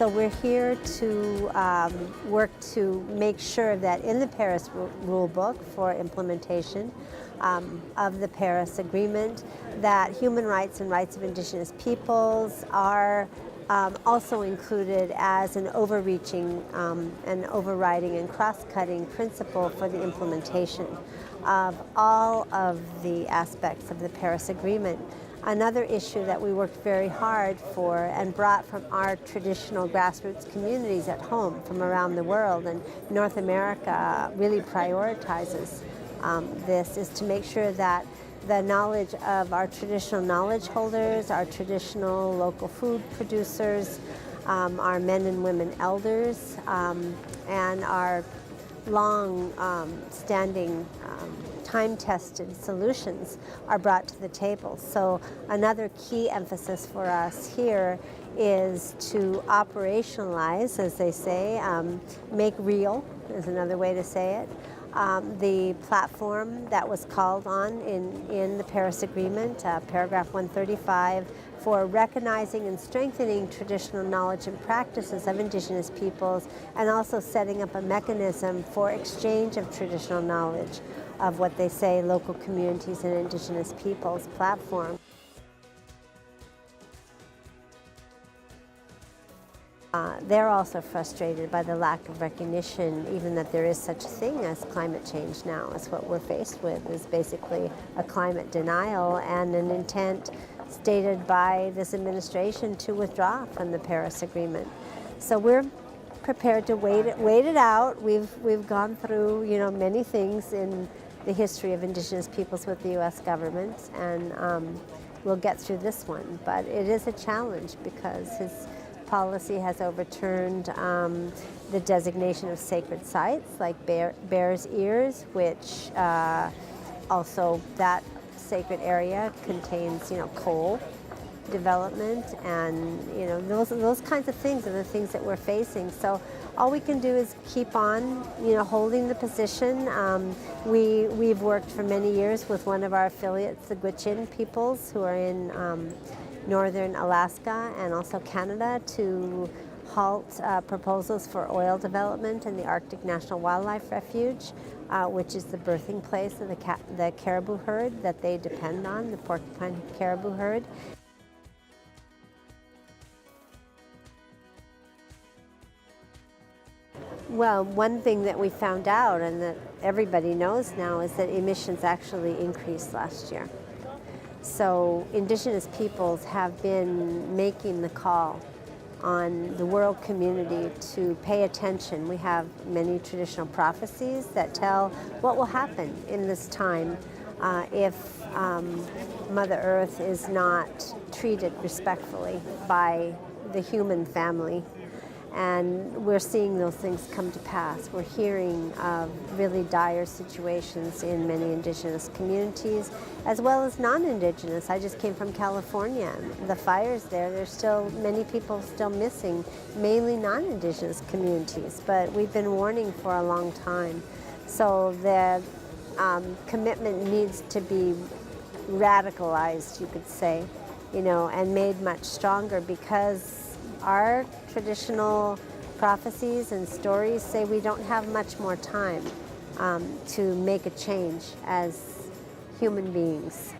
So we're here to work to make sure that in the Paris Rule Book for implementation of the Paris Agreement, that human rights and rights of Indigenous peoples are also included as an overreaching and overriding and cross-cutting principle for the implementation of all of the aspects of the Paris Agreement. Another issue that we worked very hard for and brought from our traditional grassroots communities at home from around the world, and North America really prioritizes this, is to make sure that the knowledge of our traditional knowledge holders, our traditional local food producers, our men and women elders, and our long-standing time-tested solutions are brought to the table. So another key emphasis for us here is to operationalize, as they say, make real is another way to say it, the platform that was called on in the Paris Agreement, paragraph 135, for recognizing and strengthening traditional knowledge and practices of Indigenous peoples, and also setting up a mechanism for exchange of traditional knowledge of what they say local communities and Indigenous peoples platform. They're also frustrated by the lack of recognition, even that there is such a thing as climate change now. As what we're faced with is basically a climate denial and an intent stated by this administration to withdraw from the Paris Agreement. So we're prepared to wait it out. We've gone through, many things in the history of Indigenous peoples with the U.S. government, and we'll get through this one. But it is a challenge because his policy has overturned the designation of sacred sites like Bears Ears, which also that sacred area contains, coal development, and those kinds of things are the things that we're facing. So all we can do is keep on, holding the position. We've worked for many years with one of our affiliates, the Gwich'in peoples, who are in northern Alaska and also Canada, to halt proposals for oil development in the Arctic National Wildlife Refuge, which is the birthing place of the caribou herd that they depend on, the porcupine caribou herd. Well, one thing that we found out, and that everybody knows now, is that emissions actually increased last year. So Indigenous peoples have been making the call on the world community to pay attention. We have many traditional prophecies that tell what will happen in this time if Mother Earth is not treated respectfully by the human family. And we're seeing those things come to pass. We're hearing of really dire situations in many Indigenous communities, as well as non-Indigenous. I just came from California. The fires there's still many people still missing, mainly non-Indigenous communities, but we've been warning for a long time. So the commitment needs to be radicalized, you could say, and made much stronger, because our traditional prophecies and stories say we don't have much more time to make a change as human beings.